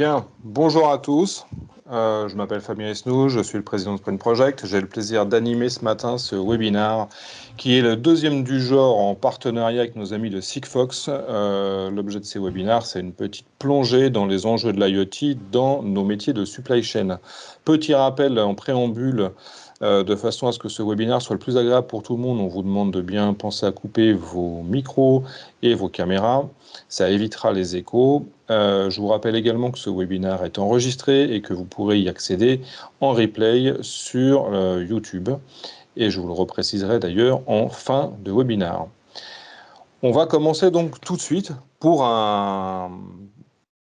Bien, bonjour à tous. Je m'appelle Fabien Esnou, je suis le président de Sprint Project. J'ai le plaisir d'animer ce matin ce webinaire qui est le deuxième du genre en partenariat avec nos amis de Sigfox. L'objet de ces webinaires, c'est une petite plongée dans les enjeux de l'IoT dans nos métiers de supply chain. Petit rappel en préambule, de façon à ce que ce webinaire soit le plus agréable pour tout le monde, on vous demande de bien penser à couper vos micros et vos caméras. Ça évitera les échos. Je vous rappelle également que ce webinaire est enregistré et que vous pourrez y accéder en replay sur YouTube. Et je vous le repréciserai d'ailleurs en fin de webinaire. On va commencer donc tout de suite pour un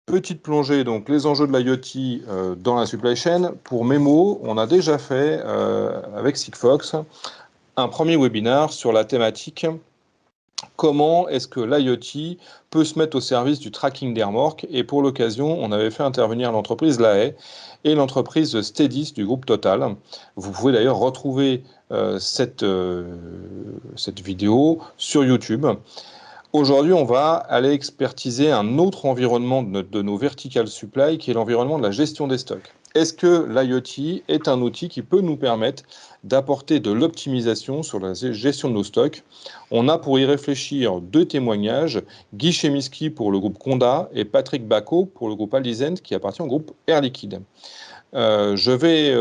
petite plongée, donc les enjeux de l'IoT dans la supply chain. Pour Memo, on a déjà fait avec Sigfox un premier webinaire sur la thématique comment est-ce que l'IoT peut se mettre au service du tracking des remorques. Et pour l'occasion, on avait fait intervenir l'entreprise Lahaye et l'entreprise Stedis du groupe Total. Vous pouvez d'ailleurs retrouver cette vidéo sur YouTube. Aujourd'hui, on va aller expertiser un autre environnement de nos vertical supply, qui est l'environnement de la gestion des stocks. Est-ce que l'IoT est un outil qui peut nous permettre d'apporter de l'optimisation sur la gestion de nos stocks? On a pour y réfléchir deux témoignages, Guy Chemiski pour le groupe Conda et Patrick Bacot pour le groupe Aldizend qui appartient au groupe Air Liquide. Je vais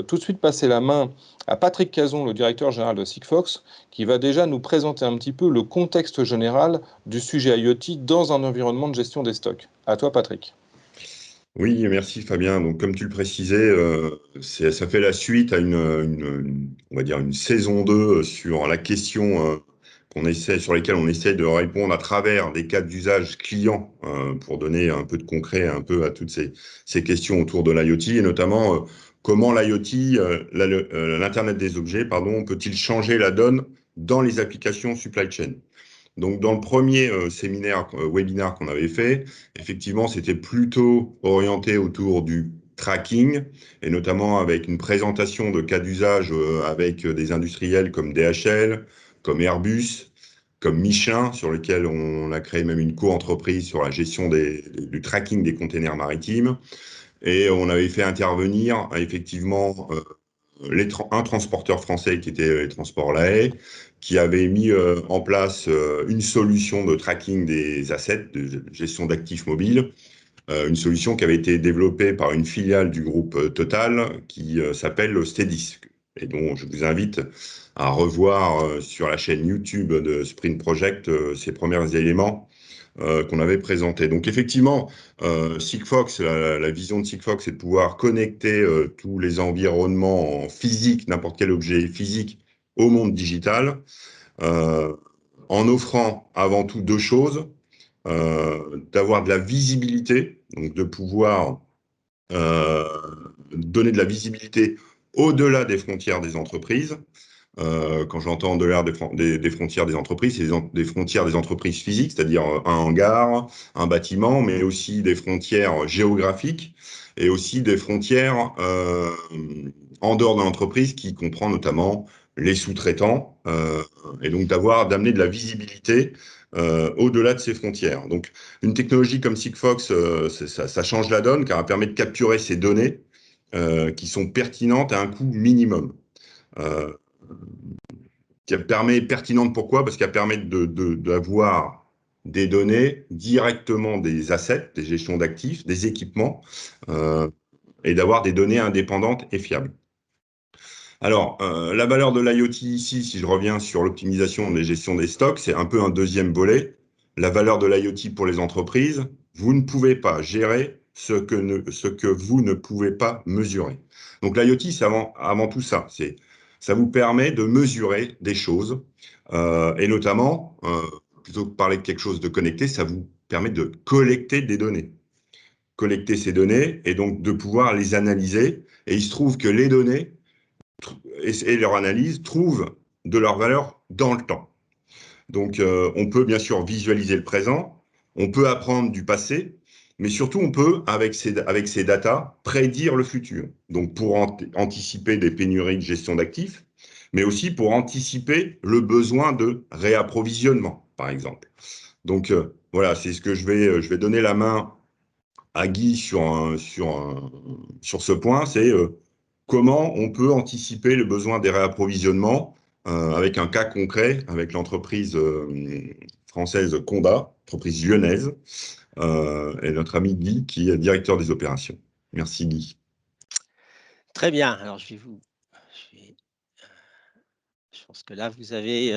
tout de suite passer la main à Patrick Cazon, le directeur général de Sigfox, qui va déjà nous présenter un petit peu le contexte général du sujet IoT dans un environnement de gestion des stocks. À toi, Patrick. Oui, merci Fabien. Donc, comme tu le précisais, ça fait la suite à on va dire une saison 2 sur la question sur lesquelles on essaie de répondre à travers des cas d'usage clients pour donner un peu de concret un peu à toutes ces questions autour de l'IoT et notamment comment l'IoT, l'Internet des objets, pardon, peut-il changer la donne dans les applications supply chain. Donc, dans le premier webinaire qu'on avait fait, effectivement, c'était plutôt orienté autour du tracking, et notamment avec une présentation de cas d'usage avec des industriels comme DHL, comme Airbus, comme Michelin, sur lequel on a créé même une co-entreprise sur la gestion du tracking des containers maritimes. Et on avait fait intervenir effectivement un transporteur français qui était les Transports Lahaye, qui avait mis en place une solution de tracking des assets, de gestion d'actifs mobiles, une solution qui avait été développée par une filiale du groupe Total qui s'appelle Stedis, et dont je vous invite à revoir sur la chaîne YouTube de Sprint Project ces premiers éléments qu'on avait présenté. Donc effectivement, Sigfox, la vision de Sigfox, c'est de pouvoir connecter tous les environnements en physique, n'importe quel objet physique, au monde digital, en offrant avant tout deux choses, d'avoir de la visibilité, donc de pouvoir euh, donner de la visibilité au-delà des frontières des entreprises. Quand j'entends en dehors des frontières des entreprises, c'est des frontières des entreprises physiques, c'est-à-dire un hangar, un bâtiment, mais aussi des frontières géographiques et aussi des frontières en dehors de l'entreprise qui comprend notamment les sous-traitants et donc d'amener de la visibilité au-delà de ces frontières. Donc une technologie comme Sigfox, ça change la donne car elle permet de capturer ces données qui sont pertinentes à un coût minimum. Euh, qui permet pertinente pourquoi? Parce qu'elle permet d'avoir des données directement des assets, des gestions d'actifs, des équipements, et d'avoir des données indépendantes et fiables. Alors, la valeur de l'IoT ici, si je reviens sur l'optimisation des gestions des stocks, c'est un peu un deuxième volet. La valeur de l'IoT pour les entreprises, vous ne pouvez pas gérer ce que vous ne pouvez pas mesurer. Donc l'IoT, c'est avant tout ça. Ça vous permet de mesurer des choses et notamment, plutôt que de parler de quelque chose de connecté, ça vous permet de collecter des données. Collecter ces données et donc de pouvoir les analyser. Et il se trouve que les données et leur analyse trouvent de leur valeur dans le temps. Donc, on peut bien sûr visualiser le présent, on peut apprendre du passé, mais surtout, on peut, avec ces datas, prédire le futur. Donc, pour anticiper des pénuries de gestion d'actifs, mais aussi pour anticiper le besoin de réapprovisionnement, par exemple. Donc, voilà, c'est ce que je vais donner la main à Guy sur ce point, c'est comment on peut anticiper le besoin des réapprovisionnements avec un cas concret avec l'entreprise française Conda, entreprise lyonnaise, et notre ami Guy qui est directeur des opérations. Merci Guy. Très bien. Alors, je vais- je pense que là, vous avez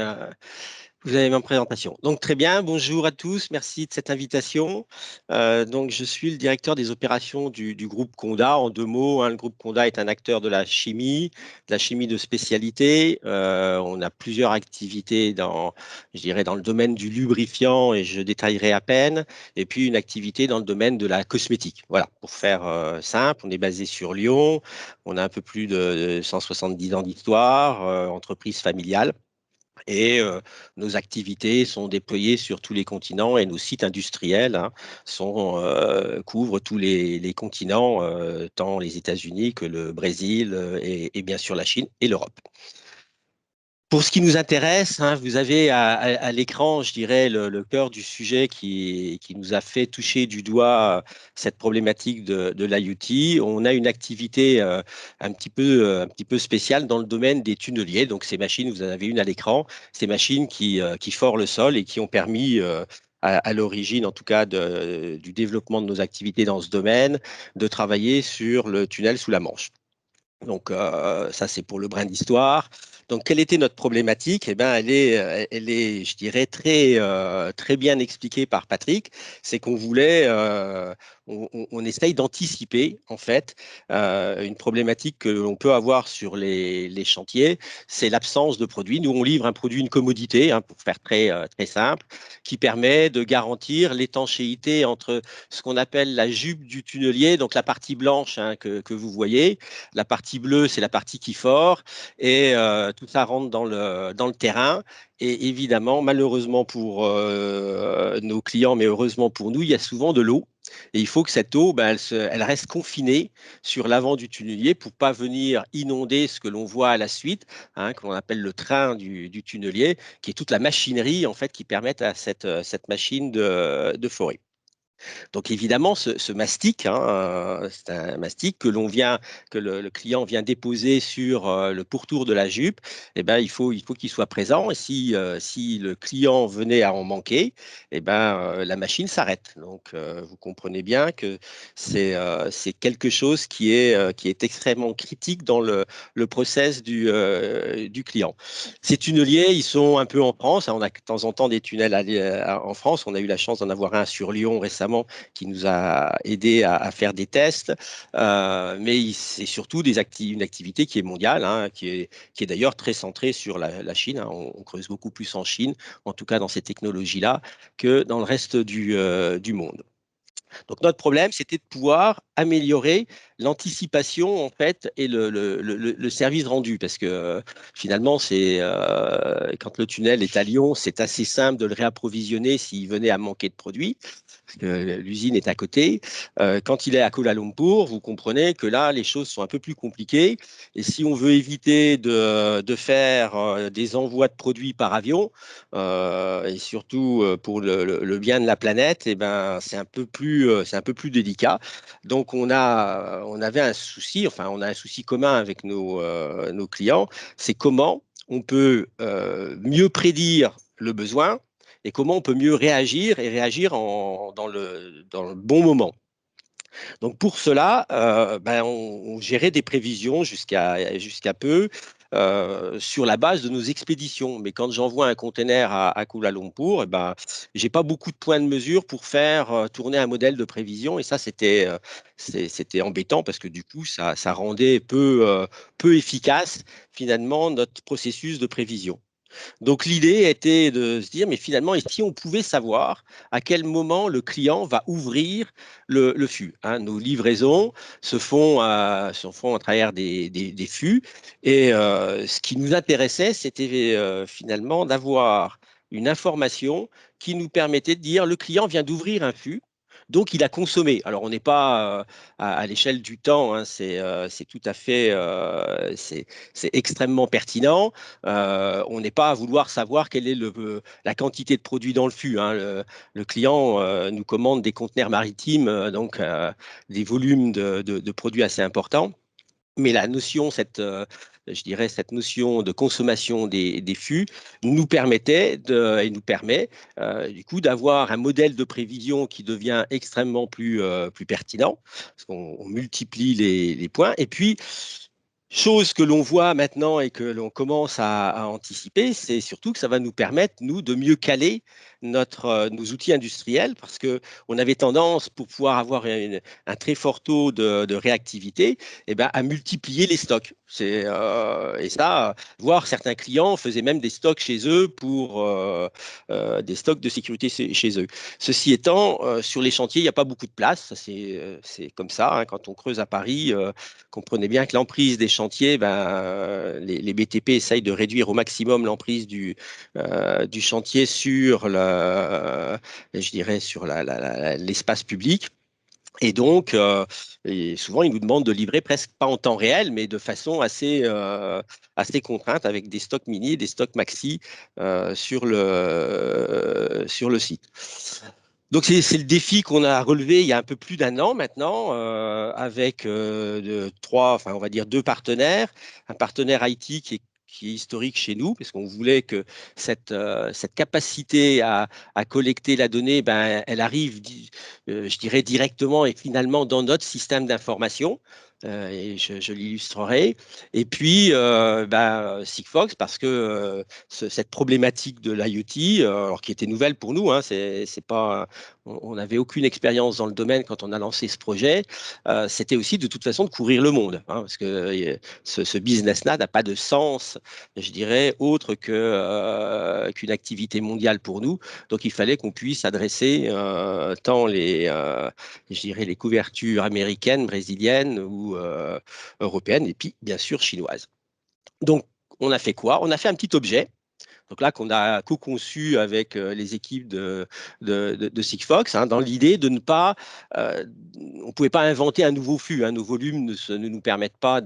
ma présentation. Donc, très bien. Bonjour à tous. Merci de cette invitation. Donc, je suis le directeur des opérations du groupe Conda. En deux mots, hein, le groupe Conda est un acteur de la chimie de spécialité. On a plusieurs activités je dirais, dans le domaine du lubrifiant et je détaillerai à peine. Et puis, une activité dans le domaine de la cosmétique. Voilà, pour faire simple, on est basé sur Lyon. On a un peu plus de 170 ans d'histoire, entreprise familiale. Et nos activités sont déployées sur tous les continents et nos sites industriels, hein, couvrent tous les continents, tant les États-Unis que le Brésil et bien sûr la Chine et l'Europe. Pour ce qui nous intéresse, hein, vous avez à l'écran, je dirais, le cœur du sujet qui nous a fait toucher du doigt cette problématique de l'IoT. On a une activité un petit peu spéciale dans le domaine des tunneliers. Donc, ces machines, vous en avez une à l'écran, ces machines qui forent le sol et qui ont permis, à l'origine, en tout cas, du développement de nos activités dans ce domaine, de travailler sur le tunnel sous la Manche. Donc, ça, c'est pour le brin d'histoire. Donc, quelle était notre problématique? Eh ben, elle est, je dirais, très bien expliquée par Patrick. C'est qu'on voulait, on essaye d'anticiper, en fait, une problématique que l'on peut avoir sur les chantiers, c'est l'absence de produit. Nous, on livre un produit, une commodité, hein, pour faire très simple, qui permet de garantir l'étanchéité entre ce qu'on appelle la jupe du tunnelier, donc la partie blanche, hein, que vous voyez. La partie bleue, c'est la partie qui fort et tout ça rentre dans le terrain. Et évidemment, malheureusement pour nos clients, mais heureusement pour nous, il y a souvent de l'eau. Et il faut que cette eau, ben, elle reste confinée sur l'avant du tunnelier pour pas venir inonder ce que l'on voit à la suite, hein, que l'on appelle le train du tunnelier, qui est toute la machinerie en fait qui permet à cette machine de forer. Donc évidemment, ce mastic, hein, c'est un mastic que le client vient déposer sur le pourtour de la jupe. Eh ben, il faut qu'il soit présent. Et si le client venait à en manquer, eh ben, la machine s'arrête. Donc vous comprenez bien que c'est quelque chose qui est extrêmement critique dans le process du client. Ces tunneliers, ils sont un peu en France, hein. On a de temps en temps des tunnels en France. On a eu la chance d'en avoir un sur Lyon récemment qui nous a aidé à faire des tests. Mais c'est surtout une activité qui est mondiale, hein, qui est d'ailleurs très centrée sur la Chine, hein. On creuse beaucoup plus en Chine, en tout cas dans ces technologies-là, que dans le reste du monde. Donc notre problème, c'était de pouvoir améliorer l'anticipation en fait et le service rendu, parce que finalement, quand le tunnel est à Lyon, c'est assez simple de le réapprovisionner s'il venait à manquer de produits, parce que l'usine est à côté. Quand il est à Kuala Lumpur, vous comprenez que là, les choses sont un peu plus compliquées. Et si on veut éviter de faire des envois de produits par avion, et surtout pour le bien de la planète, eh ben, c'est un peu plus délicat. Donc, on avait un souci, enfin, on a un souci commun avec nos clients, c'est comment on peut mieux prédire le besoin et comment on peut mieux réagir et réagir dans le bon moment. Donc pour cela, ben, on gérait des prévisions jusqu'à peu sur la base de nos expéditions. Mais quand j'envoie un conteneur à Kuala Lumpur, eh ben, j'ai pas beaucoup de points de mesure pour faire tourner un modèle de prévision. Et ça, c'était embêtant parce que du coup, ça rendait peu efficace finalement notre processus de prévision. Donc l'idée était de se dire, mais finalement, et si on pouvait savoir à quel moment le client va ouvrir le fût, hein. Nos livraisons se font à travers des fûts. Et ce qui nous intéressait, c'était finalement d'avoir une information qui nous permettait de dire, le client vient d'ouvrir un fût. Donc, il a consommé. Alors, on n'est pas à l'échelle du temps, hein, c'est tout à fait, c'est extrêmement pertinent. On n'est pas à vouloir savoir quelle est la quantité de produits dans le fût, hein. Le client nous commande des conteneurs maritimes, donc des volumes de produits assez importants. Mais la notion, je dirais, cette notion de consommation des fûts nous permettait et nous permet du coup d'avoir un modèle de prévision qui devient extrêmement plus pertinent, parce qu'on multiplie les points. Et puis, chose que l'on voit maintenant et que l'on commence à anticiper, c'est surtout que ça va nous permettre, nous, de mieux caler nos outils industriels parce qu'on avait tendance, pour pouvoir avoir un très fort taux de réactivité, eh ben, à multiplier les stocks. Et ça, voire certains clients faisaient même des stocks chez eux pour des stocks de sécurité chez eux. Ceci étant, sur les chantiers, il n'y a pas beaucoup de place. C'est comme ça, hein, quand on creuse à Paris. Comprenez bien que l'emprise des chantiers, les BTP essayent de réduire au maximum l'emprise du chantier sur je dirais sur l'espace public. Et donc, et souvent, ils nous demandent de livrer presque pas en temps réel, mais de façon assez contrainte, avec des stocks mini, des stocks maxi sur le site. Donc, c'est le défi qu'on a relevé il y a un peu plus d'un an maintenant, avec enfin, on va dire deux partenaires. Un partenaire IT qui est historique chez nous, parce qu'on voulait que cette capacité à collecter la donnée, elle arrive, je dirais, directement et finalement dans notre système d'information. Et je l'illustrerai. Et puis, Sigfox, parce que cette problématique de l'IoT, alors qui était nouvelle pour nous, hein, c'est pas, on n'avait aucune expérience dans le domaine quand on a lancé ce projet. C'était aussi de toute façon de couvrir le monde, hein, parce que ce business-là n'a pas de sens, je dirais, autre qu'une activité mondiale pour nous. Donc, il fallait qu'on puisse adresser tant je dirais, les couvertures américaines, brésiliennes ou européennes, et puis bien sûr chinoises. Donc, on a fait quoi? On a fait un petit objet. Donc là, qu'on a co-conçu avec les équipes de Sigfox, hein, dans l'idée de ne pas, on ne pouvait pas inventer un nouveau flux, hein, nos volumes ne nous permettent pas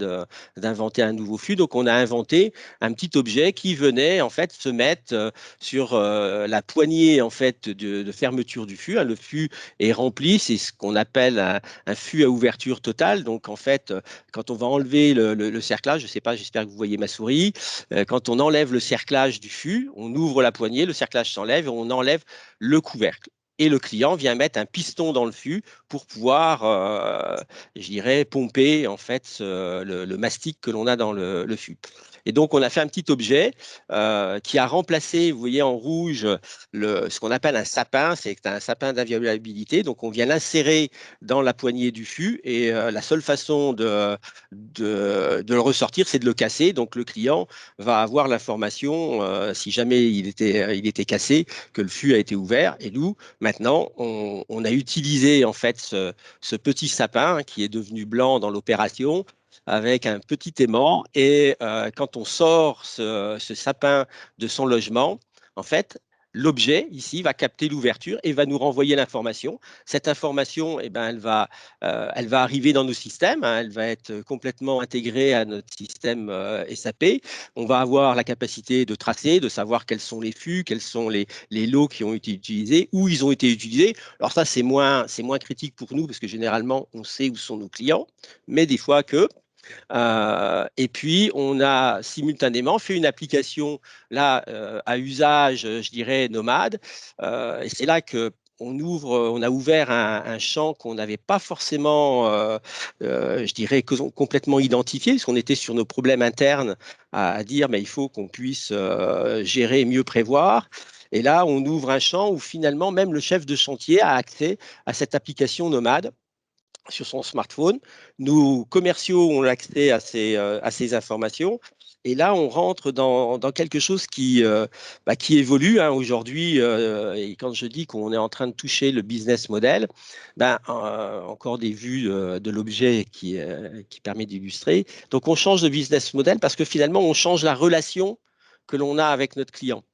d'inventer un nouveau flux. Donc on a inventé un petit objet qui venait en fait se mettre sur la poignée en fait de fermeture du flux, hein. Le flux est rempli, c'est ce qu'on appelle un flux à ouverture totale. Donc en fait, quand on va enlever le cerclage, je ne sais pas, j'espère que vous voyez ma souris, quand on enlève le cerclage du fût, on ouvre la poignée, le cerclage s'enlève et on enlève le couvercle. Et le client vient mettre un piston dans le fût pour pouvoir, je dirais, pomper en fait le mastic que l'on a dans le fût. Et donc, on a fait un petit objet qui a remplacé, vous voyez en rouge, ce qu'on appelle un sapin. C'est un sapin d'inviolabilité. Donc, on vient l'insérer dans la poignée du fût et la seule façon de le ressortir, c'est de le casser. Donc, le client va avoir l'information, si jamais il était cassé, que le fût a été ouvert. Et nous, maintenant, on a utilisé en fait ce petit sapin, hein, qui est devenu blanc dans l'opération, avec un petit aimant. Et quand on sort ce sapin de son logement, en fait, l'objet ici va capter l'ouverture et va nous renvoyer l'information. Cette information, eh ben, elle va arriver dans nos systèmes, hein, elle va être complètement intégrée à notre système SAP. On va avoir la capacité de tracer, de savoir quels sont les fûts, quels sont les lots qui ont été utilisés, où ils ont été utilisés. Alors ça, c'est moins critique pour nous parce que généralement, on sait où sont nos clients, mais des fois que et puis, on a simultanément fait une application là à usage, je dirais, nomade. Et c'est là que on a ouvert un champ qu'on n'avait pas forcément, je dirais, complètement identifié, parce qu'on était sur nos problèmes internes à dire, mais il faut qu'on puisse gérer et mieux prévoir. Et là, on ouvre un champ où finalement, même le chef de chantier a accès à cette application nomade sur son smartphone. Nos commerciaux ont accès à ces informations. Et là, on rentre dans quelque chose qui évolue, hein, aujourd'hui. Et quand je dis qu'on est en train de toucher le business model, encore des vues de l'objet qui permet d'illustrer. Donc, on change de business model parce que finalement, on change la relation que l'on a avec notre client.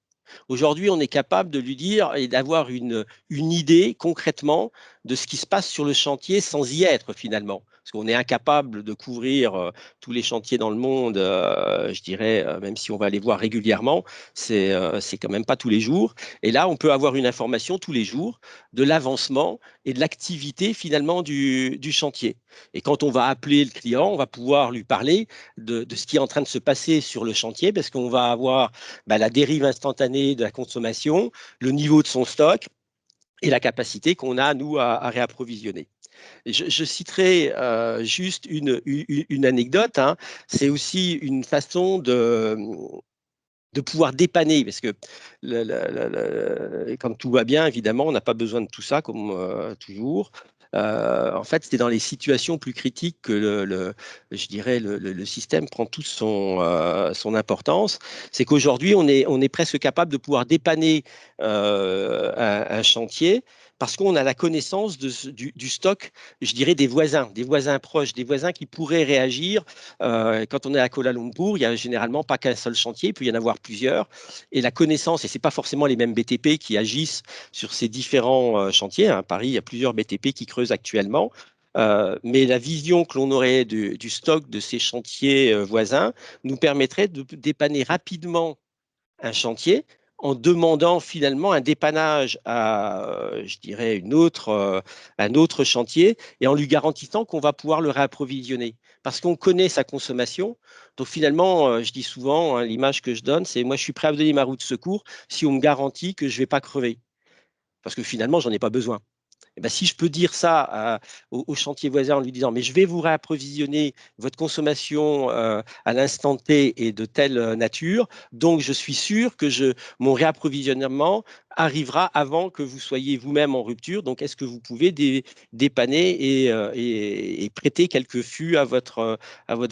Aujourd'hui, on est capable de lui dire et d'avoir une idée concrètement de ce qui se passe sur le chantier sans y être finalement. Parce qu'on est incapable de couvrir tous les chantiers dans le monde, je dirais, même si on va les voir régulièrement, c'est quand même pas tous les jours. Et là, on peut avoir une information tous les jours de l'avancement et de l'activité finalement du chantier. Et quand on va appeler le client, on va pouvoir lui parler de ce qui est en train de se passer sur le chantier, parce qu'on va avoir la dérive instantanée de la consommation, le niveau de son stock et la capacité qu'on a, nous, à réapprovisionner. Je citerai juste une anecdote, hein. C'est aussi une façon de pouvoir dépanner, parce que quand tout va bien, évidemment, on n'a pas besoin de tout ça, comme toujours. En fait, c'est dans les situations plus critiques que je dirais, le système prend toute son importance. C'est qu'aujourd'hui, on est presque capable de pouvoir dépanner un chantier parce qu'on a la connaissance du stock, je dirais, des voisins proches, des voisins qui pourraient réagir. Quand on est à Kuala Lumpur, il n'y a généralement pas qu'un seul chantier, il peut y en avoir plusieurs. Et la connaissance, et ce n'est pas forcément les mêmes BTP qui agissent sur ces différents chantiers. À Paris, il y a plusieurs BTP qui creusent actuellement. Mais la vision que l'on aurait du stock de ces chantiers voisins nous permettrait de dépanner rapidement un chantier en demandant finalement un dépannage à, je dirais, un autre chantier et en lui garantissant qu'on va pouvoir le réapprovisionner. Parce qu'on connaît sa consommation. Donc finalement, je dis souvent, hein, l'image que je donne, c'est moi, je suis prêt à vous donner ma roue de secours si on me garantit que je ne vais pas crever. Parce que finalement, j'en ai pas besoin. Eh ben, si je peux dire ça au chantier voisin en lui disant, mais je vais vous réapprovisionner votre consommation à l'instant T et de telle nature, donc je suis sûr que mon réapprovisionnement arrivera avant que vous soyez vous-même en rupture. Donc, est-ce que vous pouvez dépanner et prêter quelques fûts à votre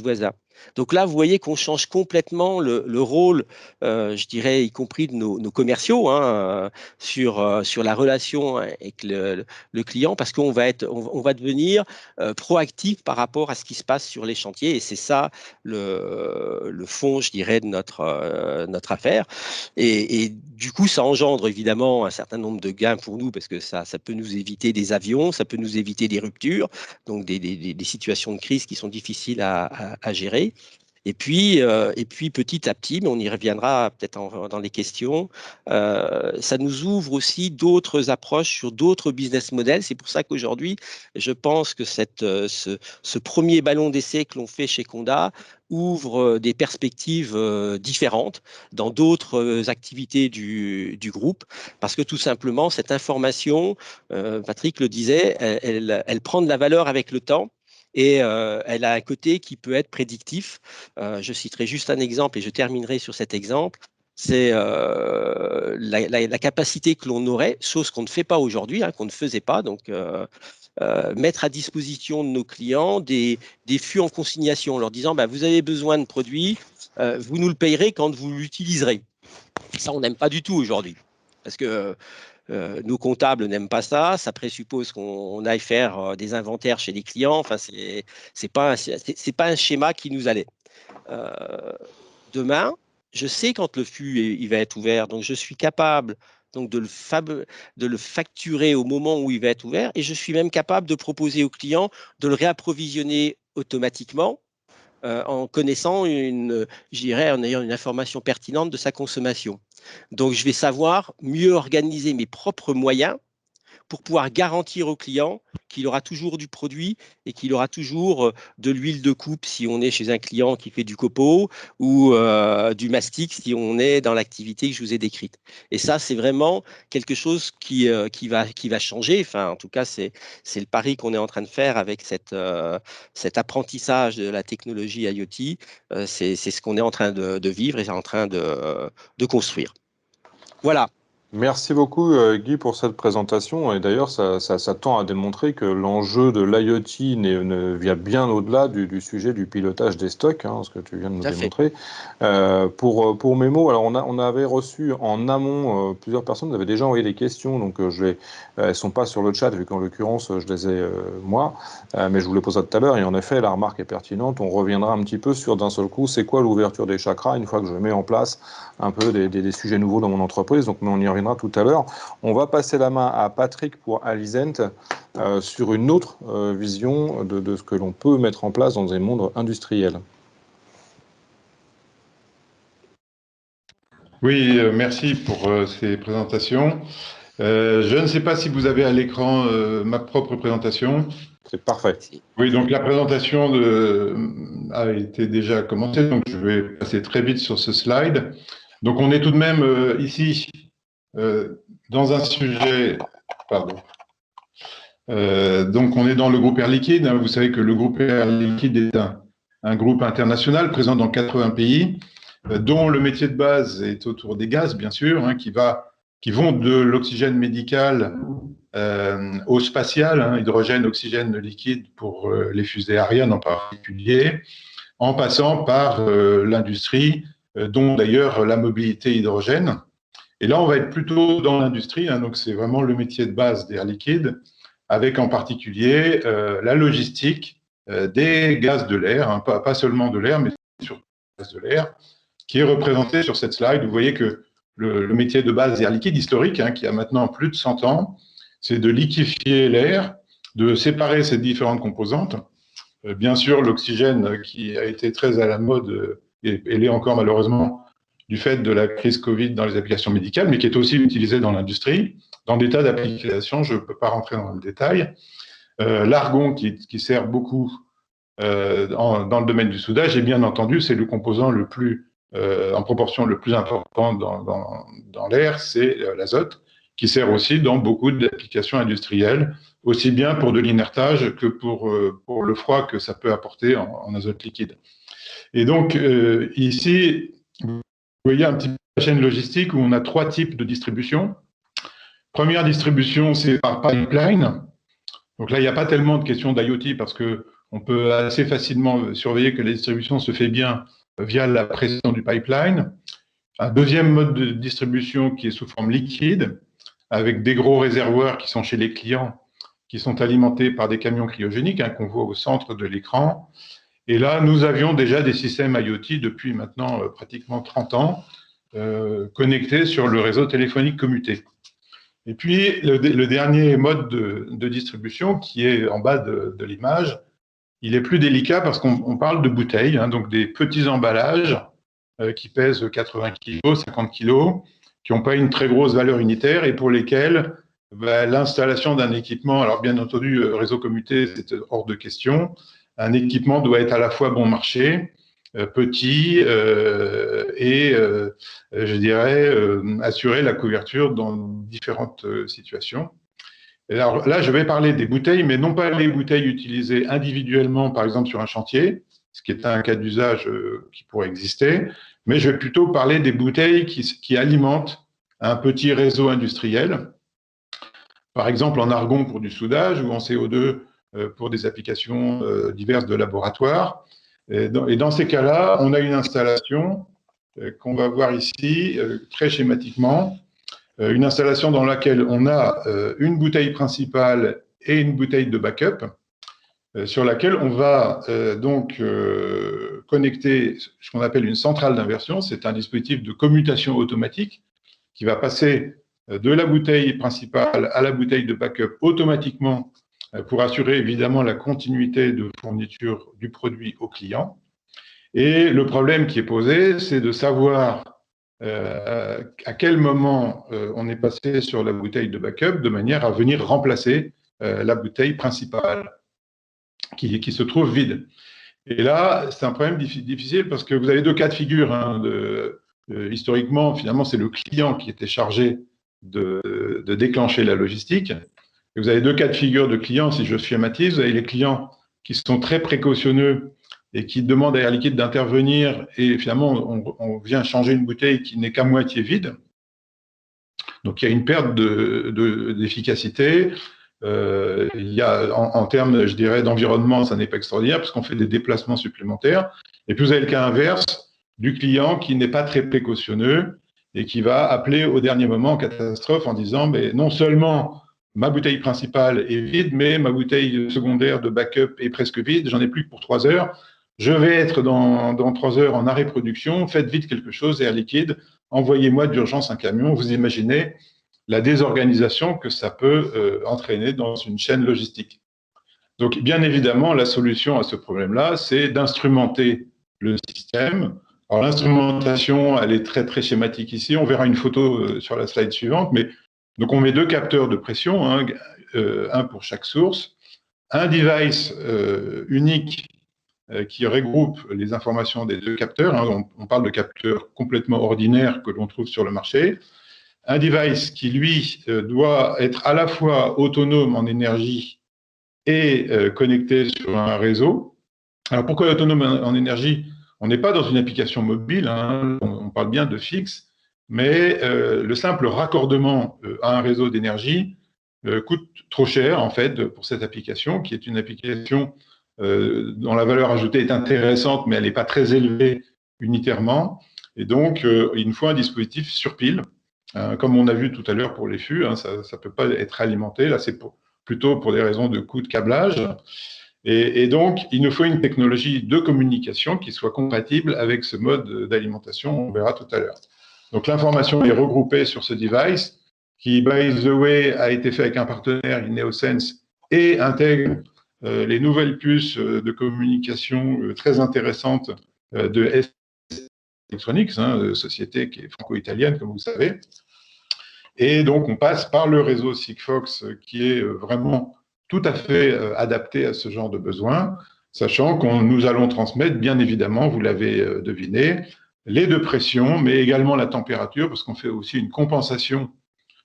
voisin? Donc là, vous voyez qu'on change complètement le rôle, je dirais, y compris de nos commerciaux, hein, sur la relation avec le client, parce on va devenir proactif par rapport à ce qui se passe sur les chantiers. Et c'est ça le fond, je dirais, de notre affaire. Et du coup, ça engendre évidemment un certain nombre de gains pour nous, parce que ça peut nous éviter des avions, ça peut nous éviter des ruptures, donc des situations de crise qui sont difficiles à gérer. Et puis petit à petit, mais on y reviendra peut-être dans les questions, ça nous ouvre aussi d'autres approches sur d'autres business models. C'est pour ça qu'aujourd'hui, je pense que ce premier ballon d'essai que l'on fait chez Conda ouvre des perspectives différentes dans d'autres activités du groupe, parce que tout simplement, cette information, Patrick le disait, elle prend de la valeur avec le temps. Et elle a un côté qui peut être prédictif. Je citerai juste un exemple et je terminerai sur cet exemple. C'est la capacité que l'on aurait, chose qu'on ne fait pas aujourd'hui, hein, qu'on ne faisait pas, donc mettre à disposition de nos clients des fûts en consignation, en leur disant bah, vous avez besoin de produits, vous nous le payerez quand vous l'utiliserez. Ça, on n'aime pas du tout aujourd'hui. Parce que nos comptables n'aiment pas ça. Ça présuppose qu'on aille faire des inventaires chez les clients. Enfin, c'est pas un schéma qui nous allait. Euh, Demain, je sais quand le fût il va être ouvert, donc je suis capable donc de le facturer au moment où il va être ouvert, et je suis même capable de proposer au client de le réapprovisionner automatiquement en connaissant je dirais, en ayant une information pertinente de sa consommation. Donc, je vais savoir mieux organiser mes propres moyens pour pouvoir garantir au client qu'il aura toujours du produit et qu'il aura toujours de l'huile de coupe si on est chez un client qui fait du copeaux ou du mastic si on est dans l'activité que je vous ai décrite. Et ça, c'est vraiment quelque chose qui va changer. Enfin, en tout cas, c'est le pari qu'on est en train de faire avec cet apprentissage de la technologie IoT. C'est ce qu'on est en train de vivre et en train de construire. Voilà. Merci beaucoup Guy pour cette présentation et d'ailleurs ça tend à démontrer que l'enjeu de l'IoT vient bien au-delà du sujet du pilotage des stocks, hein, ce que tu viens de nous Tout à fait. démontrer. Pour Memo, alors on avait reçu en amont plusieurs personnes, avaient déjà envoyé des questions, donc elles sont pas sur le chat vu qu'en l'occurrence je les ai moi, mais je vous les poserai tout à l'heure et en effet la remarque est pertinente. On reviendra un petit peu sur d'un seul coup c'est quoi l'ouverture des chakras une fois que je mets en place un peu des sujets nouveaux dans mon entreprise, donc on y reviendra tout à l'heure. On va passer la main à Patrick pour Alizent sur une autre vision de ce que l'on peut mettre en place dans un monde industriel. Oui, merci pour ces présentations. Je ne sais pas si vous avez à l'écran ma propre présentation. C'est parfait. Oui, donc la présentation a été déjà commencée, donc je vais passer très vite sur ce slide. Donc on est tout de même ici dans un sujet, pardon. Donc on est dans le groupe Air Liquide. Vous savez que le groupe Air Liquide est un groupe international présent dans 80 pays, dont le métier de base est autour des gaz, bien sûr, hein, qui vont de l'oxygène médical au spatial, hein, hydrogène, oxygène liquide pour les fusées Ariane en particulier, en passant par l'industrie, dont d'ailleurs la mobilité hydrogène. Et là, on va être plutôt dans l'industrie, hein, donc c'est vraiment le métier de base d'Air Liquide, avec en particulier la logistique des gaz de l'air, hein, pas seulement de l'air, mais surtout des gaz de l'air, qui est représenté sur cette slide. Vous voyez que le métier de base d'Air Liquide historique, hein, qui a maintenant plus de 100 ans, c'est de liquéfier l'air, de séparer ces différentes composantes. Bien sûr, l'oxygène qui a été très à la mode, et l'est encore malheureusement du fait de la crise Covid dans les applications médicales, mais qui est aussi utilisé dans l'industrie, dans des tas d'applications, je ne peux pas rentrer dans le détail. L'argon qui sert beaucoup dans le domaine du soudage, et bien entendu, c'est le composant le plus, en proportion le plus important dans l'air, c'est l'azote, qui sert aussi dans beaucoup d'applications industrielles, aussi bien pour de l'inertage que pour le froid que ça peut apporter en azote liquide. Et donc, ici, vous voyez un petit peu la chaîne logistique où on a 3 types de distribution. Première distribution, c'est par pipeline. Donc là, il n'y a pas tellement de questions d'IoT parce qu'on peut assez facilement surveiller que la distribution se fait bien via la pression du pipeline. Un deuxième mode de distribution qui est sous forme liquide, avec des gros réservoirs qui sont chez les clients, qui sont alimentés par des camions cryogéniques, hein, qu'on voit au centre de l'écran. Et là, nous avions déjà des systèmes IoT depuis maintenant pratiquement 30 ans, connectés sur le réseau téléphonique commuté. Et puis, le dernier mode de distribution, qui est en bas de l'image, il est plus délicat parce qu'on parle de bouteilles, hein, donc des petits emballages qui pèsent 80 kg, 50 kg, qui n'ont pas une très grosse valeur unitaire et pour lesquels l'installation d'un équipement, alors bien entendu, réseau commuté, c'est hors de question. Un équipement doit être à la fois bon marché, petit et, je dirais, assurer la couverture dans différentes situations. Alors là, je vais parler des bouteilles, mais non pas les bouteilles utilisées individuellement, par exemple sur un chantier, ce qui est un cas d'usage qui pourrait exister, mais je vais plutôt parler des bouteilles qui alimentent un petit réseau industriel, par exemple en argon pour du soudage ou en CO2 pour des applications diverses de laboratoire. Et dans ces cas-là, on a une installation qu'on va voir ici, très schématiquement, une installation dans laquelle on a une bouteille principale et une bouteille de backup, sur laquelle on va donc connecter ce qu'on appelle une centrale d'inversion. C'est un dispositif de commutation automatique qui va passer de la bouteille principale à la bouteille de backup automatiquement pour assurer évidemment la continuité de fourniture du produit au client. Et le problème qui est posé, c'est de savoir à quel moment on est passé sur la bouteille de backup de manière à venir remplacer la bouteille principale qui se trouve vide. Et là, c'est un problème difficile parce que vous avez 2 cas de figure. Hein, historiquement, finalement, c'est le client qui était chargé de déclencher la logistique. Et vous avez 2 cas de figure de clients, si je schématise. Vous avez les clients qui sont très précautionneux et qui demandent à Air Liquide d'intervenir et finalement, on vient changer une bouteille qui n'est qu'à moitié vide. Donc, il y a une perte d'efficacité. Il y a, en termes, je dirais, d'environnement, ça n'est pas extraordinaire parce qu'on fait des déplacements supplémentaires. Et puis, vous avez le cas inverse du client qui n'est pas très précautionneux et qui va appeler au dernier moment en catastrophe en disant, mais non seulement ma bouteille principale est vide, mais ma bouteille secondaire de backup est presque vide, j'en ai plus que pour 3 heures. Je vais être dans 3 heures en arrêt production, faites vite quelque chose, Air Liquide, envoyez-moi d'urgence un camion. Vous imaginez la désorganisation que ça peut entraîner dans une chaîne logistique. Donc, bien évidemment, la solution à ce problème-là, c'est d'instrumenter le système. Alors, l'instrumentation, elle est très, très schématique ici. On verra une photo sur la slide suivante. Mais donc, on met 2 capteurs de pression, un pour chaque source, un device unique qui regroupe les informations des 2 capteurs. On parle de capteurs complètement ordinaires que l'on trouve sur le marché. Un device qui, lui, doit être à la fois autonome en énergie et connecté sur un réseau. Alors, pourquoi autonome en énergie? On n'est pas dans une application mobile, on parle bien de fixe, mais le simple raccordement à un réseau d'énergie coûte trop cher, en fait, pour cette application, qui est une application dont la valeur ajoutée est intéressante, mais elle n'est pas très élevée unitairement. Et donc, il nous faut un dispositif sur pile. Comme on a vu tout à l'heure pour les fûts, ça ne peut pas être alimenté. Là, c'est plutôt pour des raisons de coût de câblage. Et donc, il nous faut une technologie de communication qui soit compatible avec ce mode d'alimentation. On verra tout à l'heure. Donc, l'information est regroupée sur ce device qui, by the way, a été fait avec un partenaire, Ineosense, et intègre les nouvelles puces de communication très intéressantes de ST Electronics, société qui est franco-italienne, comme vous savez. Et donc, on passe par le réseau Sigfox, qui est vraiment tout à fait adapté à ce genre de besoin, sachant que nous allons transmettre, bien évidemment, vous l'avez deviné, les 2 pressions, mais également la température, parce qu'on fait aussi une compensation,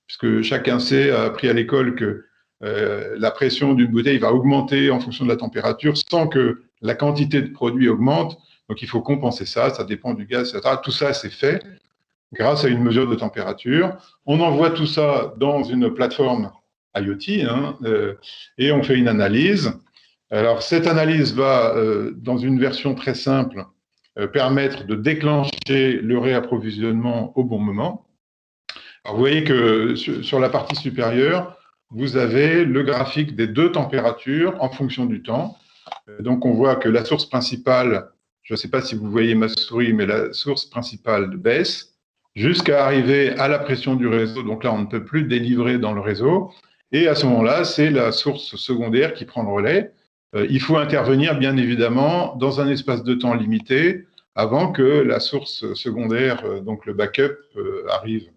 puisque chacun sait, a appris à l'école que la pression d'une bouteille va augmenter en fonction de la température sans que la quantité de produit augmente. Donc, il faut compenser ça, ça dépend du gaz, etc. Tout ça, c'est fait grâce à une mesure de température. On envoie tout ça dans une plateforme IoT et on fait une analyse. Alors, cette analyse va, dans une version très simple, permettre de déclencher le réapprovisionnement au bon moment. Alors, vous voyez que sur la partie supérieure, vous avez le graphique des 2 températures en fonction du temps. Donc, on voit que la source principale, je ne sais pas si vous voyez ma souris, mais la source principale baisse jusqu'à arriver à la pression du réseau. Donc là, on ne peut plus délivrer dans le réseau. Et à ce moment-là, c'est la source secondaire qui prend le relais. Il faut intervenir, bien évidemment, dans un espace de temps limité avant que la source secondaire, donc le backup, arrive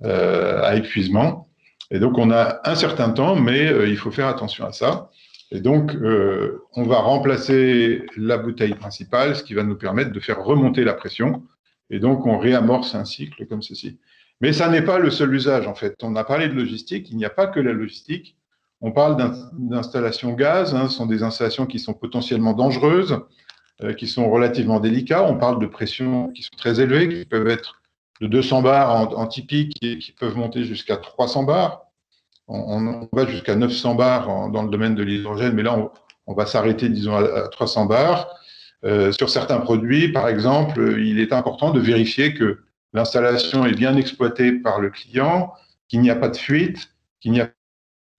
à épuisement. Et donc, on a un certain temps, mais il faut faire attention à ça. Et donc, on va remplacer la bouteille principale, ce qui va nous permettre de faire remonter la pression. Et donc, on réamorce un cycle comme ceci. Mais ça n'est pas le seul usage, en fait. On a parlé de logistique, il n'y a pas que la logistique. On parle d'installations gaz, ce sont des installations qui sont potentiellement dangereuses, qui sont relativement délicates. On parle de pressions qui sont très élevées, qui peuvent être de 200 bars en typique et qui peuvent monter jusqu'à 300 bars. On va jusqu'à 900 bars dans le domaine de l'hydrogène, mais là, on va s'arrêter, disons, à 300 bars. Sur certains produits, par exemple, il est important de vérifier que l'installation est bien exploitée par le client, qu'il n'y a pas de fuite, qu'il n'y a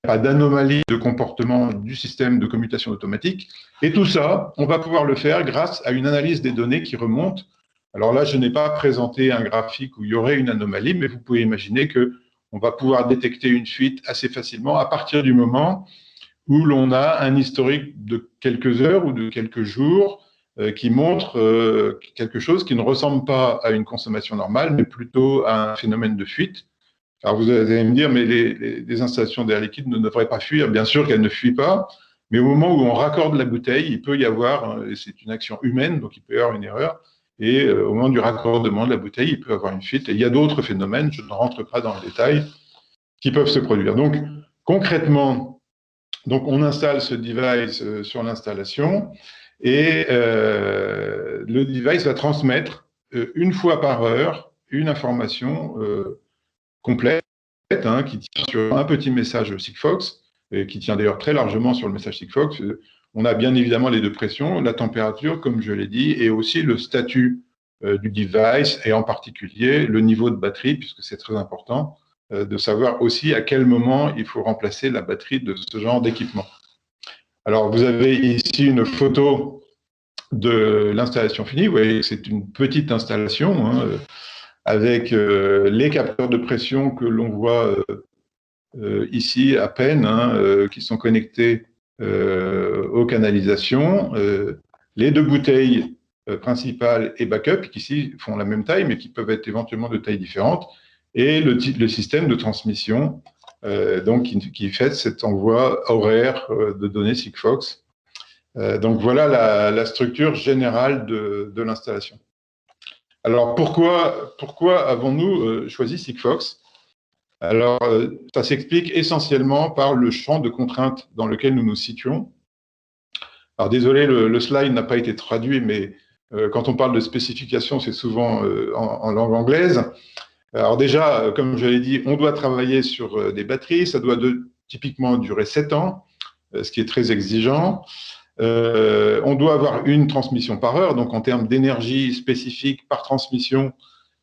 pas d'anomalie de comportement du système de commutation automatique. Et tout ça, on va pouvoir le faire grâce à une analyse des données qui remonte. Alors là, je n'ai pas présenté un graphique où il y aurait une anomalie, mais vous pouvez imaginer qu'on va pouvoir détecter une fuite assez facilement à partir du moment où l'on a un historique de quelques heures ou de quelques jours qui montre quelque chose qui ne ressemble pas à une consommation normale, mais plutôt à un phénomène de fuite. Alors vous allez me dire, mais les installations d'air liquide ne devraient pas fuir. Bien sûr qu'elles ne fuient pas, mais au moment où on raccorde la bouteille, il peut y avoir, et c'est une action humaine, donc il peut y avoir une erreur, et au moment du raccordement de la bouteille, il peut y avoir une fuite. Et il y a d'autres phénomènes, je ne rentre pas dans le détail, qui peuvent se produire. Donc concrètement, on installe ce device sur l'installation, et le device va transmettre une fois par heure une information complète qui tient sur un petit message Sigfox, et qui tient d'ailleurs très largement sur le message Sigfox. On a bien évidemment les deux pressions, la température, comme je l'ai dit, et aussi le statut du device, et en particulier le niveau de batterie, puisque c'est très important de savoir aussi à quel moment il faut remplacer la batterie de ce genre d'équipement. Alors, vous avez ici une photo de l'installation finie. Vous voyez que c'est une petite installation avec les capteurs de pression que l'on voit ici à peine, qui sont connectés aux canalisations, les deux bouteilles principales et backup, qui ici font la même taille, mais qui peuvent être éventuellement de tailles différentes, et le système de transmission donc qui fait cet envoi horaire de données Sigfox. Donc voilà la structure générale de l'installation. Alors pourquoi avons-nous choisi Sigfox? Alors ça s'explique essentiellement par le champ de contraintes dans lequel nous nous situons. Alors désolé, le slide n'a pas été traduit, mais quand on parle de spécification, c'est souvent en langue anglaise. Alors déjà, comme je l'ai dit, on doit travailler sur des batteries, ça doit typiquement durer 7 ans, ce qui est très exigeant. On doit avoir une transmission par heure, donc en termes d'énergie spécifique par transmission,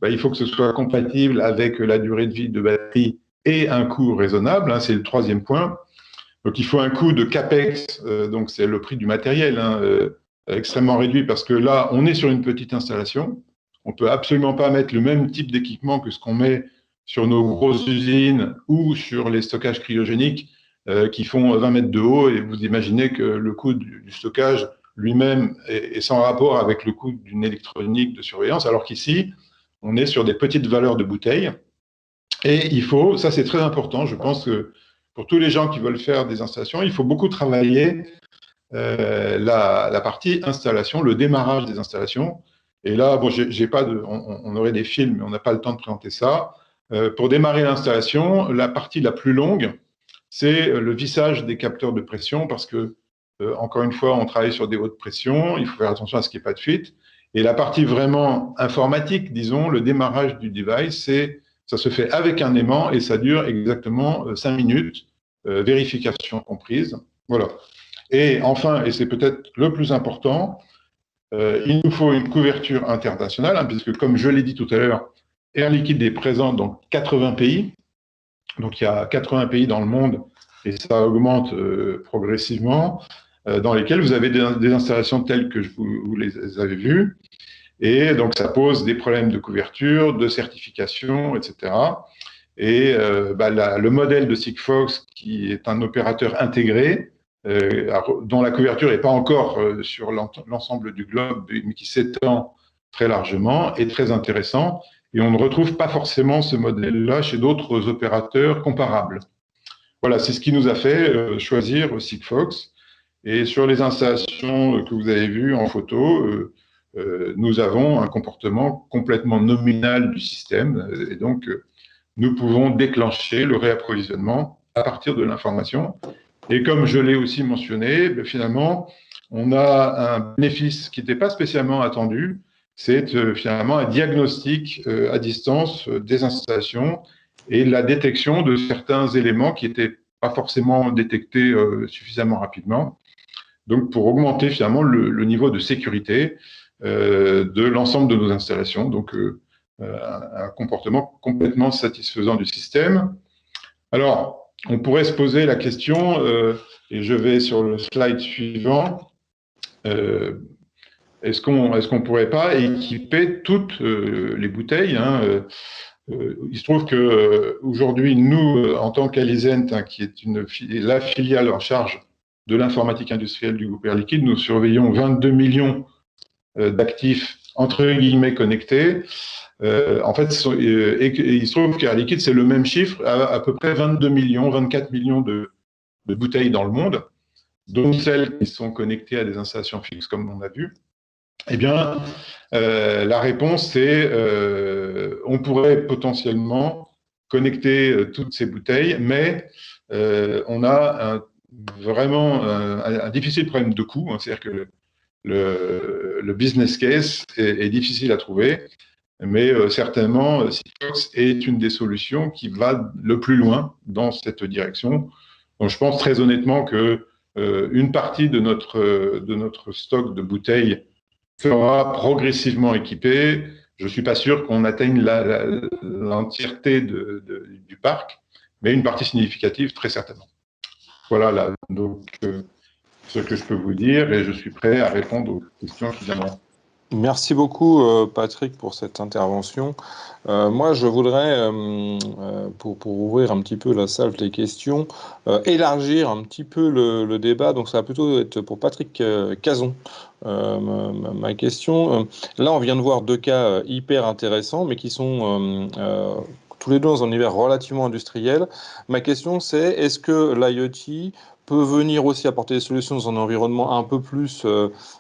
il faut que ce soit compatible avec la durée de vie de batterie et un coût raisonnable, c'est le troisième point. Donc il faut un coût de CAPEX, donc c'est le prix du matériel, extrêmement réduit, parce que là, on est sur une petite installation. On ne peut absolument pas mettre le même type d'équipement que ce qu'on met sur nos grosses usines ou sur les stockages cryogéniques qui font 20 mètres de haut, et vous imaginez que le coût du stockage lui-même est sans rapport avec le coût d'une électronique de surveillance, alors qu'ici, on est sur des petites valeurs de bouteilles. Et il faut, ça c'est très important, je pense que pour tous les gens qui veulent faire des installations, il faut beaucoup travailler la partie installation, le démarrage des installations. Et là, bon, j'ai pas on aurait des films, mais on n'a pas le temps de présenter ça. Pour démarrer l'installation, la partie la plus longue, c'est le vissage des capteurs de pression, parce que, encore une fois, on travaille sur des hautes pressions, il faut faire attention à ce qu'il n'y ait pas de fuite. Et la partie vraiment informatique, disons, le démarrage du device, ça se fait avec un aimant et ça dure exactement 5 minutes, vérification comprise. Voilà. Et enfin, et c'est peut-être le plus important, il nous faut une couverture internationale, puisque comme je l'ai dit tout à l'heure, Air Liquide est présent dans 80 pays. Donc il y a 80 pays dans le monde, et ça augmente progressivement, dans lesquels vous avez des installations telles que vous les avez vues. Et donc ça pose des problèmes de couverture, de certification, etc. Et le modèle de Sigfox, qui est un opérateur intégré, dont la couverture n'est pas encore sur l'ensemble du globe, mais qui s'étend très largement, est très intéressant. Et on ne retrouve pas forcément ce modèle-là chez d'autres opérateurs comparables. Voilà, c'est ce qui nous a fait choisir Sigfox. Et sur les installations que vous avez vues en photo, nous avons un comportement complètement nominal du système. Et donc, nous pouvons déclencher le réapprovisionnement à partir de l'information. Et comme je l'ai aussi mentionné, finalement, on a un bénéfice qui n'était pas spécialement attendu. C'est finalement un diagnostic à distance des installations et la détection de certains éléments qui n'étaient pas forcément détectés suffisamment rapidement. Donc, pour augmenter finalement le niveau de sécurité de l'ensemble de nos installations. Donc, un comportement complètement satisfaisant du système. Alors, on pourrait se poser la question, et je vais sur le slide suivant, est-ce qu'on ne pourrait pas équiper toutes les bouteilles il se trouve qu'aujourd'hui, nous, en tant qu'Alizent, qui est la filiale en charge de l'informatique industrielle du groupe Air Liquide, nous surveillons 22 millions d'actifs entre guillemets connectés. En fait, il se trouve qu'Air Liquide, c'est le même chiffre, à peu près 22 millions, 24 millions de bouteilles dans le monde, dont celles qui sont connectées à des installations fixes, comme on a vu. Eh bien, la réponse, c'est on pourrait potentiellement connecter toutes ces bouteilles, mais on a vraiment un difficile problème de coût. C'est-à-dire que le business case est difficile à trouver. Mais certainement, Sigfox est une des solutions qui va le plus loin dans cette direction. Donc, je pense très honnêtement que une partie de notre stock de bouteilles sera progressivement équipée. Je ne suis pas sûr qu'on atteigne l'entièreté du parc, mais une partie significative, très certainement. Voilà là, donc, ce que je peux vous dire, et je suis prêt à répondre aux questions qui viendront. Merci beaucoup, Patrick, pour cette intervention. Moi, je voudrais, pour ouvrir un petit peu la salle des questions, élargir un petit peu le débat. Donc, ça va plutôt être pour Patrick Cazon. Ma question, là, on vient de voir deux cas hyper intéressants, mais qui sont tous les deux dans un univers relativement industriel. Ma question, c'est est-ce que l'IoT peut venir aussi apporter des solutions dans un environnement un peu plus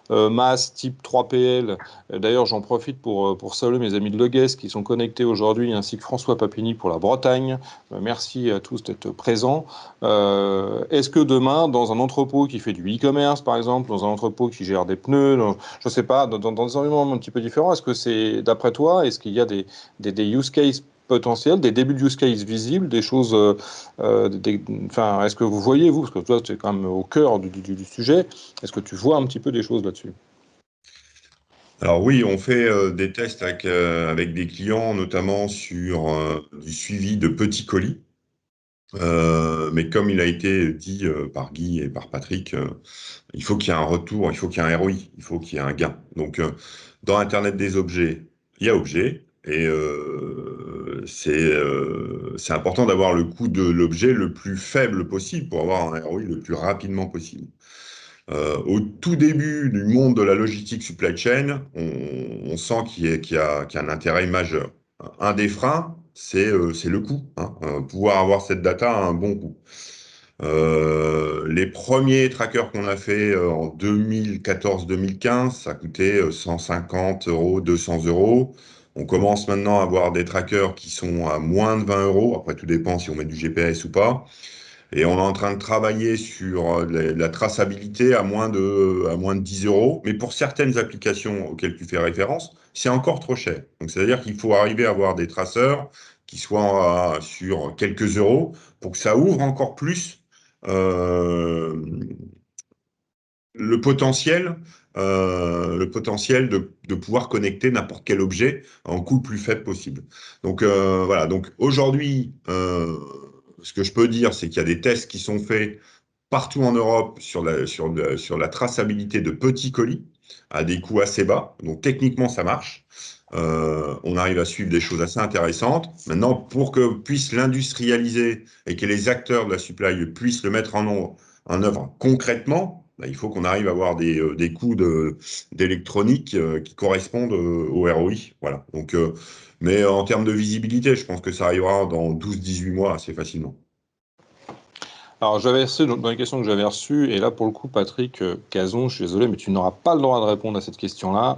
masse, type 3PL. D'ailleurs, j'en profite pour saluer mes amis de Leguès qui sont connectés aujourd'hui, ainsi que François Papini pour la Bretagne. Merci à tous d'être présents. Est-ce que demain, dans un entrepôt qui fait du e-commerce, par exemple, dans un entrepôt qui gère des pneus, je ne sais pas, dans des environnements un petit peu différents, est-ce que c'est, d'après toi, est-ce qu'il y a des use cases potentiels, des débuts de use case visibles, des choses, enfin, est-ce que vous voyez, vous, parce que toi, tu es quand même au cœur du sujet, est-ce que tu vois un petit peu des choses là-dessus? Alors oui, on fait des tests avec des clients, notamment sur du suivi de petits colis. Mais comme il a été dit par Guy et par Patrick, il faut qu'il y ait un retour, il faut qu'il y ait un ROI, il faut qu'il y ait un gain. Donc, dans Internet des objets, il y a objet, et c'est important d'avoir le coût de l'objet le plus faible possible pour avoir un ROI le plus rapidement possible. Au tout début du monde de la logistique supply chain, on sent qu'il y a un intérêt majeur. Un des freins, c'est le coût. Hein. Pouvoir avoir cette data à un bon coût. Les premiers trackers qu'on a fait en 2014-2015, ça coûtait 150 €, 200 €. On commence maintenant à avoir des trackers qui sont à moins de 20 €. Après, tout dépend si on met du GPS ou pas. Et on est en train de travailler sur la traçabilité à moins de 10 €. Mais pour certaines applications auxquelles tu fais référence, c'est encore trop cher. Donc, c'est-à-dire qu'il faut arriver à avoir des traceurs qui soient sur quelques euros pour que ça ouvre encore plus euh, le potentiel, de pouvoir connecter n'importe quel objet en coût le plus faible possible. Donc voilà. Donc aujourd'hui, ce que je peux dire, c'est qu'il y a des tests qui sont faits partout en Europe sur la traçabilité de petits colis à des coûts assez bas. Donc techniquement, ça marche. On arrive à suivre des choses assez intéressantes. Maintenant, pour que puisse l'industrialiser et que les acteurs de la supply puissent le mettre en œuvre concrètement, bah, il faut qu'on arrive à avoir des coûts d'électronique qui correspondent au ROI. Voilà. Donc, mais en termes de visibilité, je pense que ça arrivera dans 12-18 mois assez facilement. Alors, j'avais reçu, dans les questions que j'avais reçues, et là, pour le coup, Patrick Cazon, je suis désolé, mais tu n'auras pas le droit de répondre à cette question-là.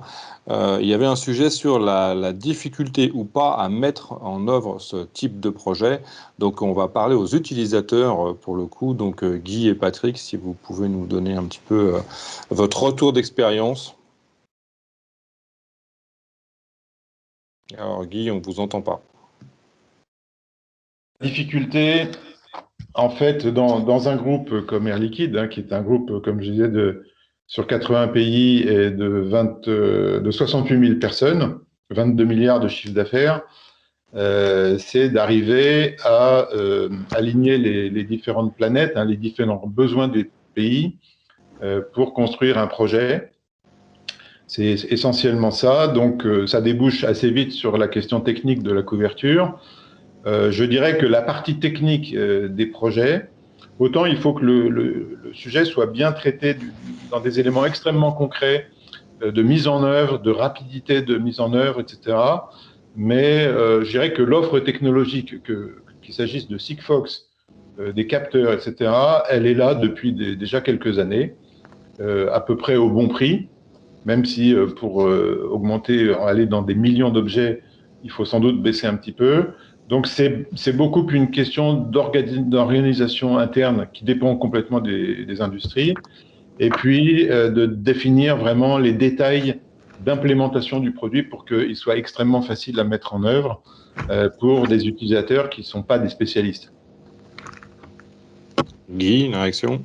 Il y avait un sujet sur la difficulté ou pas à mettre en œuvre ce type de projet. Donc, on va parler aux utilisateurs, pour le coup. Donc, Guy et Patrick, si vous pouvez nous donner un petit peu votre retour d'expérience. Alors, Guy, on ne vous entend pas. Difficulté, en fait, dans un groupe comme Air Liquide, hein, qui est un groupe, comme je disais, sur 80 pays et de 68 000 personnes, 22 milliards de chiffre d'affaires, c'est d'arriver à aligner les différentes planètes, hein, les différents besoins des pays pour construire un projet. C'est essentiellement ça. Donc, ça débouche assez vite sur la question technique de la couverture. Je dirais que la partie technique des projets, autant il faut que le sujet soit bien traité dans des éléments extrêmement concrets de mise en œuvre, de rapidité de mise en œuvre, etc. Mais je dirais que l'offre technologique, qu'il s'agisse de Sigfox, des capteurs, etc., elle est là depuis déjà quelques années, à peu près au bon prix, même si pour augmenter, aller dans des millions d'objets, il faut sans doute baisser un petit peu. Donc, c'est beaucoup une question d'organisation interne qui dépend complètement des industries. Et puis, de définir vraiment les détails d'implémentation du produit pour qu'il soit extrêmement facile à mettre en œuvre pour des utilisateurs qui ne sont pas des spécialistes. Guy, une réaction?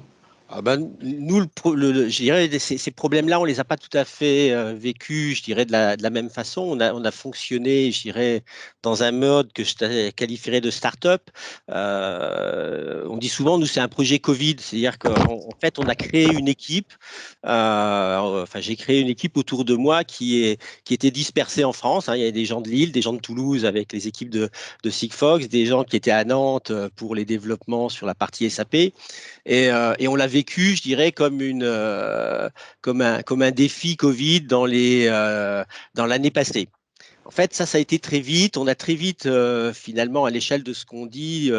Ah ben, nous, je dirais, ces problèmes-là, on les a pas tout à fait vécus, je dirais, de la même façon. On a fonctionné, je dirais, dans un mode que je qualifierais de start-up. On dit souvent, nous, c'est un projet Covid, c'est-à-dire qu'en fait, on a créé une équipe. Enfin, j'ai créé une équipe autour de moi qui était dispersée en France, hein. Il y avait des gens de Lille, des gens de Toulouse avec les équipes de Sigfox, des gens qui étaient à Nantes pour les développements sur la partie SAP. Et on l'a vécu, je dirais, comme un défi Covid dans l'année passée. En fait, ça a été très vite. On a très vite, finalement, à l'échelle de ce qu'on dit,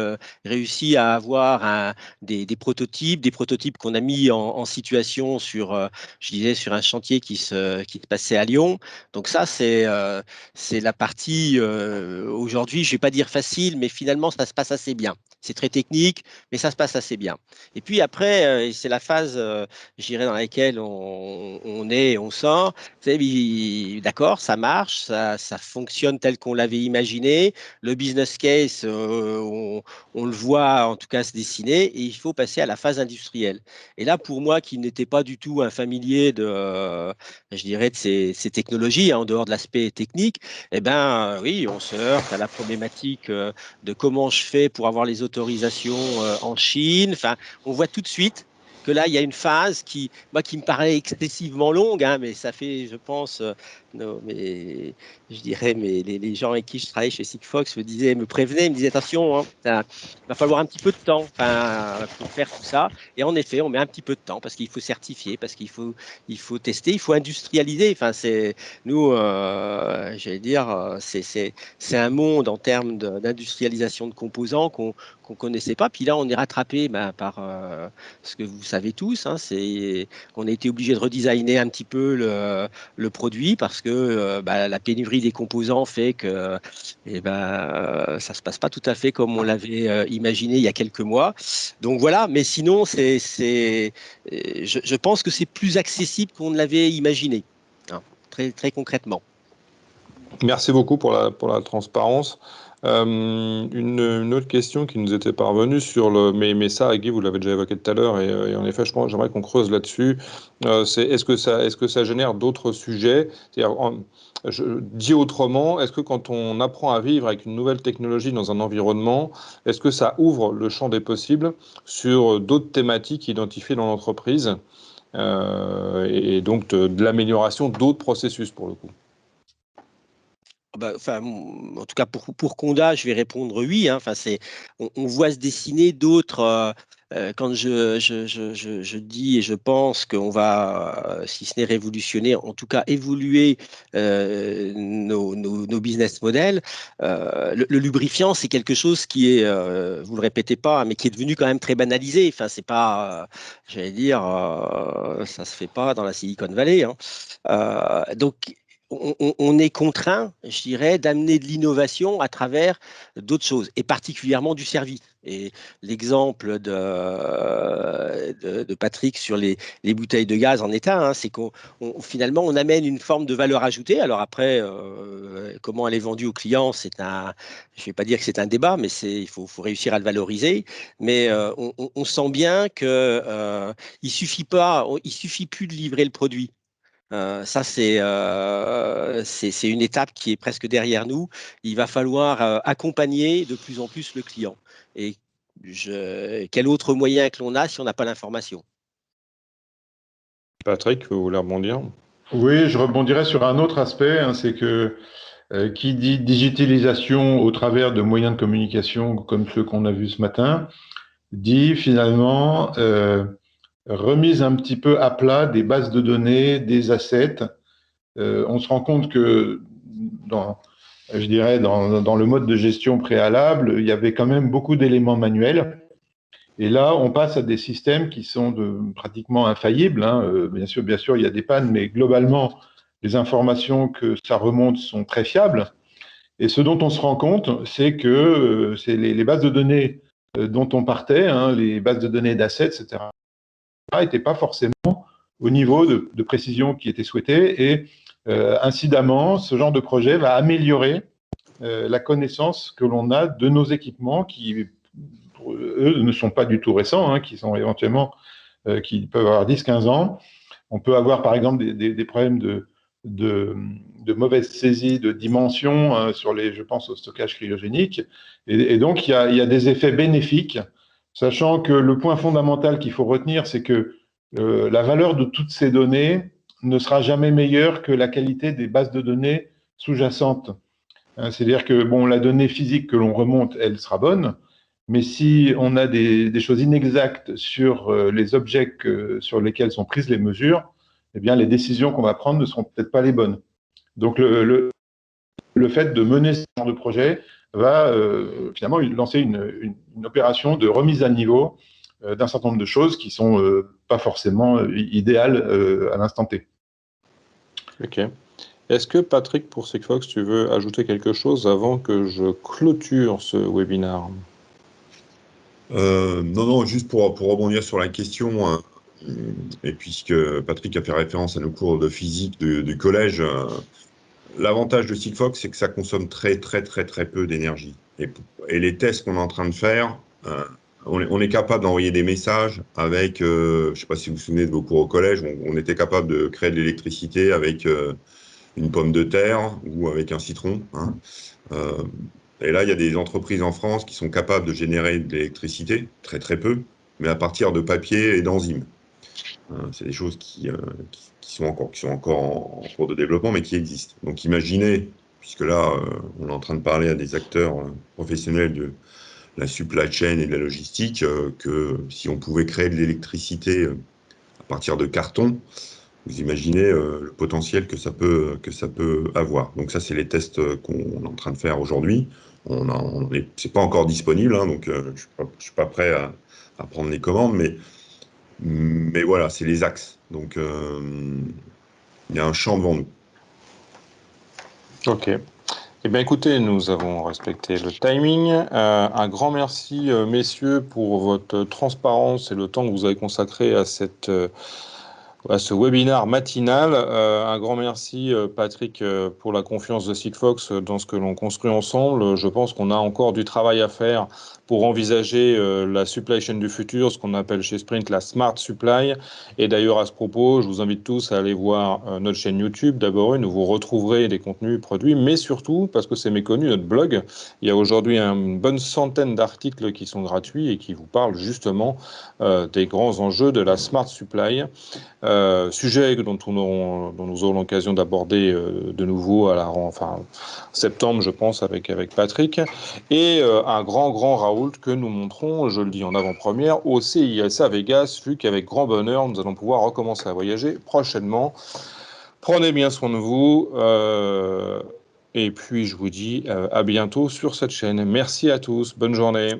réussi à avoir des prototypes qu'on a mis en situation je disais, sur un chantier qui se passait à Lyon. Donc ça, c'est la partie, aujourd'hui, je vais pas dire facile, mais finalement, ça se passe assez bien. C'est très technique, mais ça se passe assez bien. Et puis après, c'est la phase, je dirais, dans laquelle on sort. Vous savez, d'accord, ça marche, ça fonctionne tel qu'on l'avait imaginé. Le business case, on le voit en tout cas se dessiner et il faut passer à la phase industrielle. Et là, pour moi, qui n'étais pas du tout un familier je dirais, de ces technologies, hein, en dehors de l'aspect technique, eh ben, oui, on se heurte à la problématique de comment je fais pour avoir les autorisations en Chine. Enfin, on voit tout de suite que là, il y a une phase qui me paraît excessivement longue, hein, mais ça fait, je pense, je dirais, les gens avec qui je travaille chez Sigfox me prévenaient, me disaient attention, hein, il va falloir un petit peu de temps, enfin, pour faire tout ça. Et en effet, on met un petit peu de temps parce qu'il faut certifier, parce qu'il faut tester, il faut industrialiser. Enfin, nous, j'allais dire, c'est un monde en termes d'industrialisation de composants qu'on connaissait pas. Puis là, on est rattrapé par ce que vous savez tous, hein, c'est qu'on a été obligé de redesigner un petit peu le produit parce que la pénurie des composants fait que ça se passe pas tout à fait comme on l'avait imaginé il y a quelques mois. Donc voilà, mais sinon, je pense que c'est plus accessible qu'on ne l'avait imaginé, hein, très, très concrètement. Merci beaucoup pour la transparence. Une autre question qui nous était parvenue mais ça, Guy, vous l'avez déjà évoqué tout à l'heure, et en effet, j'aimerais qu'on creuse là-dessus. C'est est-ce que ça génère d'autres sujets? C'est-à-dire, dit autrement, est-ce que quand on apprend à vivre avec une nouvelle technologie dans un environnement, est-ce que ça ouvre le champ des possibles sur d'autres thématiques identifiées dans l'entreprise, et donc de l'amélioration d'autres processus pour le coup? En tout cas, pour Conda, je vais répondre oui, hein. Enfin, on voit se dessiner d'autres. Quand je dis et je pense qu'on va, si ce n'est révolutionner, en tout cas évoluer nos business models. Le lubrifiant, c'est quelque chose qui est, vous le répétez pas, mais qui est devenu quand même très banalisé. Enfin, c'est pas, j'allais dire, ça se fait pas dans la Silicon Valley, hein. Donc on est contraint, je dirais, d'amener de l'innovation à travers d'autres choses, et particulièrement du service. Et l'exemple de Patrick sur les bouteilles de gaz en est un, hein, c'est finalement, on amène une forme de valeur ajoutée. Alors après, comment elle est vendue aux clients, je ne vais pas dire que c'est un débat, mais il faut réussir à le valoriser. Mais on sent bien qu'il suffit plus de livrer le produit. Ça, c'est une étape qui est presque derrière nous. Il va falloir accompagner de plus en plus le client. Et quel autre moyen que l'on a si on n'a pas l'information? Patrick, vous voulez rebondir? Oui, je rebondirais sur un autre aspect, hein, c'est que qui dit digitalisation au travers de moyens de communication comme ceux qu'on a vus ce matin, dit finalement remise un petit peu à plat des bases de données, des assets. On se rend compte que je dirais, dans le mode de gestion préalable, il y avait quand même beaucoup d'éléments manuels. Et là, on passe à des systèmes qui sont pratiquement infaillibles, hein. Bien sûr, il y a des pannes, mais globalement, les informations que ça remonte sont très fiables. Et ce dont on se rend compte, c'est que c'est les bases de données dont on partait, hein, les bases de données d'assets, etc., n'étaient pas forcément au niveau de précision qui était souhaité. Et incidemment, ce genre de projet va améliorer la connaissance que l'on a de nos équipements qui, pour eux, ne sont pas du tout récents, qui sont éventuellement, qui peuvent avoir 10-15 ans. On peut avoir, par exemple, des problèmes de mauvaise saisie de dimensions je pense au stockage cryogénique. Et donc, il y a des effets bénéfiques, sachant que le point fondamental qu'il faut retenir, c'est que la valeur de toutes ces données ne sera jamais meilleure que la qualité des bases de données sous-jacentes. C'est-à-dire que bon, la donnée physique que l'on remonte, elle sera bonne, mais si on a des choses inexactes sur les objets sur lesquels sont prises les mesures, eh bien, les décisions qu'on va prendre ne seront peut-être pas les bonnes. Donc, le fait de mener ce genre de projet va finalement lancer une opération de remise à niveau d'un certain nombre de choses qui ne sont pas forcément idéales à l'instant T. Ok. Est-ce que Patrick, pour Sigfox, tu veux ajouter quelque chose avant que je clôture ce webinaire? Non, juste pour rebondir sur la question, hein, et puisque Patrick a fait référence à nos cours de physique du collège, l'avantage de Sigfox, c'est que ça consomme très peu d'énergie. Et les tests qu'on est en train de faire, on est capable d'envoyer des messages avec, je ne sais pas si vous vous souvenez de vos cours au collège, on était capable de créer de l'électricité avec une pomme de terre ou avec un citron. Et là, il y a des entreprises en France qui sont capables de générer de l'électricité, très peu, mais à partir de papier et d'enzymes. C'est des choses qui sont encore en cours de développement, mais qui existent. Donc imaginez, puisque là, on est en train de parler à des acteurs professionnels de la supply chain et de la logistique, que si on pouvait créer de l'électricité à partir de carton, vous imaginez le potentiel que ça peut avoir. Donc ça, c'est les tests qu'on est en train de faire aujourd'hui. C'est pas encore disponible, donc je suis pas prêt à prendre les commandes, mais voilà, c'est les axes. Donc il y a un champ devant nous. Ok. Eh bien, écoutez, nous avons respecté le timing. Un grand merci, messieurs, pour votre transparence et le temps que vous avez consacré à ce webinaire matinal. Un grand merci, Patrick, pour la confiance de Sigfox dans ce que l'on construit ensemble. Je pense qu'on a encore du travail à faire pour envisager la supply chain du futur, ce qu'on appelle chez Sprint la smart supply. Et d'ailleurs, à ce propos, je vous invite tous à aller voir notre chaîne YouTube. D'abord, où vous retrouverez des contenus produits, mais surtout, parce que c'est méconnu, notre blog. Il y a aujourd'hui une bonne centaine d'articles qui sont gratuits et qui vous parlent justement des grands enjeux de la smart supply. Sujet dont nous aurons l'occasion d'aborder de nouveau septembre, je pense, avec Patrick. Et un grand Raoult que nous montrons, je le dis en avant-première, au CISA Vegas, vu qu'avec grand bonheur, nous allons pouvoir recommencer à voyager prochainement. Prenez bien soin de vous. Et puis, je vous dis à bientôt sur cette chaîne. Merci à tous. Bonne journée.